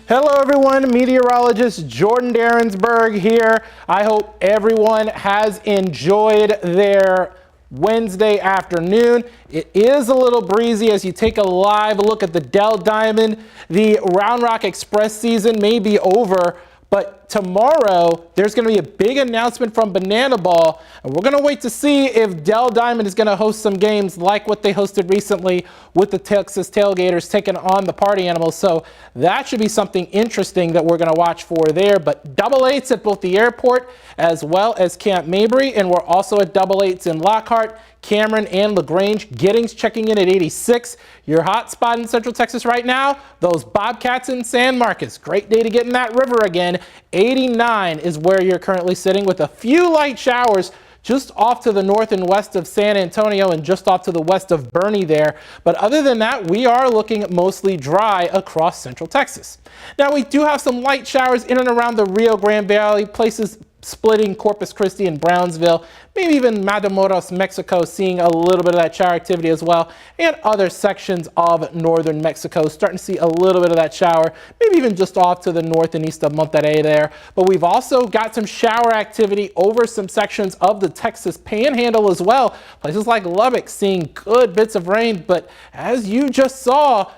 Hello everyone, meteorologist Jordan Darensberg here. I hope everyone has enjoyed their Wednesday afternoon. It is a little breezy as you take a live look at the Dell Diamond. The Round Rock Express season may be over, but tomorrow there's going to be a big announcement from Banana Ball, and we're going to wait to see if Dell Diamond is going to host some games like what they hosted recently with the Texas Tailgaters taking on the Party Animals. So that should be something interesting that we're going to watch for there. But double eights at both the airport as well as Camp Mabry, and we're also at double eights in Lockhart, Cameron, and LaGrange. Giddings checking in at 86. Your hot spot in Central Texas right now, those Bobcats in San Marcos. Great day to get in that river again. 89 is where you're currently sitting with a few light showers just off to the north and west of San Antonio and just off to the west of Bernie there. But other than that, we are looking mostly dry across Central Texas. Now, we do have some light showers in and around the Rio Grande Valley, places splitting Corpus Christi and Brownsville, maybe even Matamoros, Mexico, seeing a little bit of that shower activity as well, and other sections of northern Mexico starting to see a little bit of that shower, maybe even just off to the north and east of Monterrey there. But we've also got some shower activity over some sections of the Texas Panhandle as well. Places like Lubbock seeing good bits of rain, but as you just saw,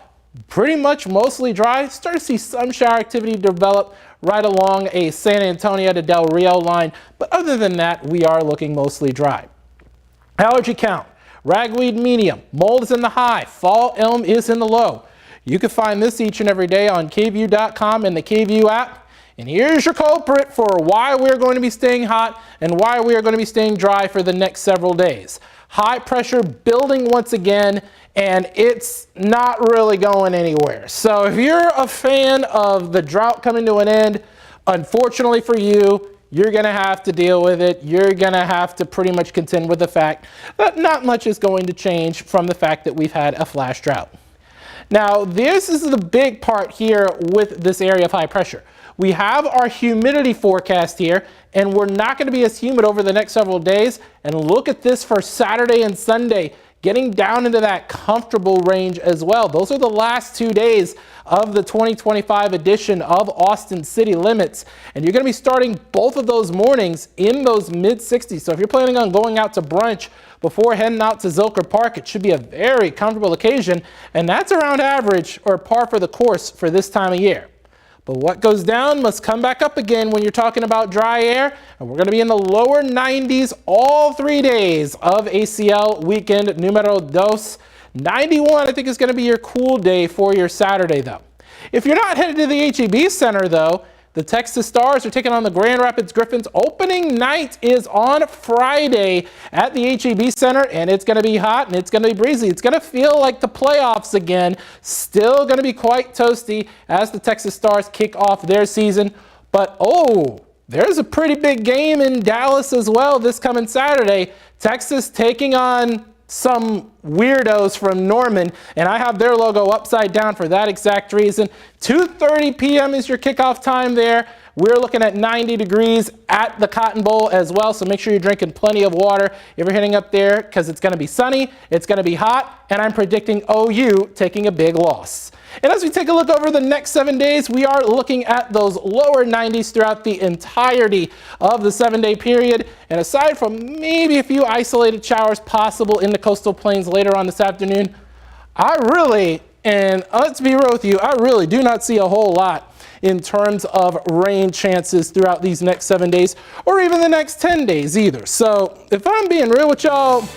pretty much mostly dry. Start to see some shower activity develop right along a San Antonio to Del Rio line, but other than that, we are looking mostly dry. Allergy count, ragweed medium, mold is in the high, fall elm is in the low. You can find this each and every day on kview.com and the KView app. And here's your culprit for why we're going to be staying hot and why we are going to be staying dry for the next several days. High pressure building once again, and it's not really going anywhere. So if you're a fan of the drought coming to an end, unfortunately for you, you're going to have to deal with it. You're going to have to pretty much contend with the fact that not much is going to change from the fact that we've had a flash drought. Now, this is the big part here with this area of high pressure. We have our humidity forecast here, and we're not going to be as humid over the next several days. And look at this for Saturday and Sunday, getting down into that comfortable range as well. Those are the last 2 days of the 2025 edition of Austin City Limits. And you're going to be starting both of those mornings in those mid-60s. So if you're planning on going out to brunch before heading out to Zilker Park, it should be a very comfortable occasion. And that's around average or par for the course for this time of year. But what goes down must come back up again when you're talking about dry air. And we're going to be in the lower 90s all 3 days of ACL weekend numero dos. 91, I think, is going to be your cool day for your Saturday, though. If you're not headed to the HEB Center, though, the Texas Stars are taking on the Grand Rapids Griffins. Opening night is on Friday at the HEB Center, and it's going to be hot and it's going to be breezy. It's going to feel like the playoffs again. Still going to be quite toasty as the Texas Stars kick off their season. But, oh, there's a pretty big game in Dallas as well this coming Saturday. Texas taking on some weirdos from Norman, and I have their logo upside down for that exact reason. 2:30 p.m. is your kickoff time there. We're looking at 90 degrees at the Cotton Bowl as well, so make sure you're drinking plenty of water if you're heading up there, because it's going to be sunny, it's going to be hot, and I'm predicting OU taking a big loss. And as we take a look over the next 7 days, we are looking at those lower 90s throughout the entirety of the 7-day period. And aside from maybe a few isolated showers possible in the coastal plains later on this afternoon, and let's be real with you, I really do not see a whole lot in terms of rain chances throughout these next 7 days or even the next 10 days either. So if I'm being real with y'all,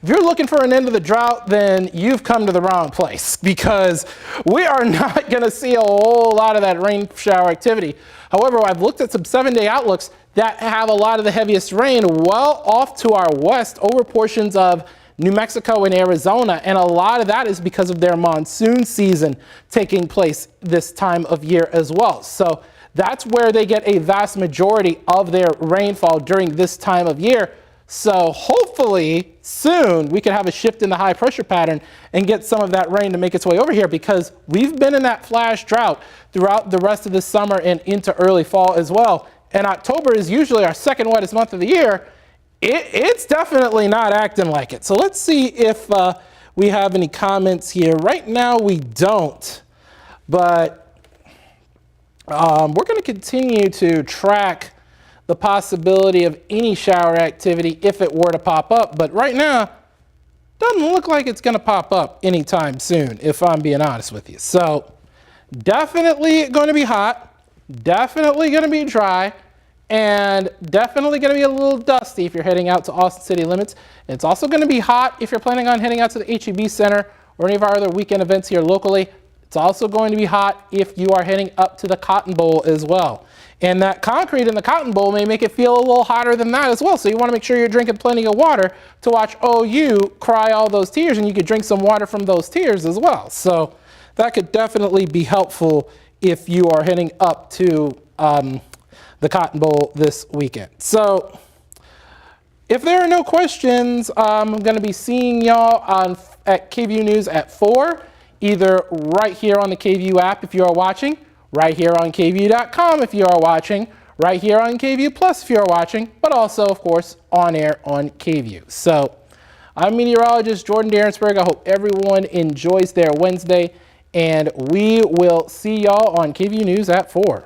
if you're looking for an end of the drought, then you've come to the wrong place, because we are not going to see a whole lot of that rain shower activity. However, I've looked at some 7-day outlooks that have a lot of the heaviest rain well off to our west over portions of New Mexico and Arizona, and a lot of that is because of their monsoon season taking place this time of year as well. So that's where they get a vast majority of their rainfall during this time of year. So hopefully soon we can have a shift in the high pressure pattern and get some of that rain to make its way over here, because we've been in that flash drought throughout the rest of the summer and into early fall as well. And October is usually our second wettest month of the year. It's definitely not acting like it. So let's see if we have any comments here. Right now we don't, but we're going to continue to track the possibility of any shower activity if it were to pop up. But right now, doesn't look like it's going to pop up anytime soon, if I'm being honest with you. So definitely going to be hot, definitely going to be dry, and definitely going to be a little dusty if you're heading out to Austin City Limits. It's also going to be hot if you're planning on heading out to the HEB Center or any of our other weekend events here locally. It's also going to be hot if you are heading up to the Cotton Bowl as well. And that concrete in the Cotton Bowl may make it feel a little hotter than that as well. So you want to make sure you're drinking plenty of water to watch OU cry all those tears, and you could drink some water from those tears as well. So that could definitely be helpful if you are heading up to the Cotton Bowl this weekend. So if there are no questions, I'm going to be seeing y'all at KVUE News at 4, either right here on the KVUE app if you are watching, right here on KVUE.com if you are watching, right here on KVUE Plus if you are watching, but also, of course, on air on KVUE. So I'm meteorologist Jordan Darensberg. I hope everyone enjoys their Wednesday, and we will see y'all on KVUE News at 4.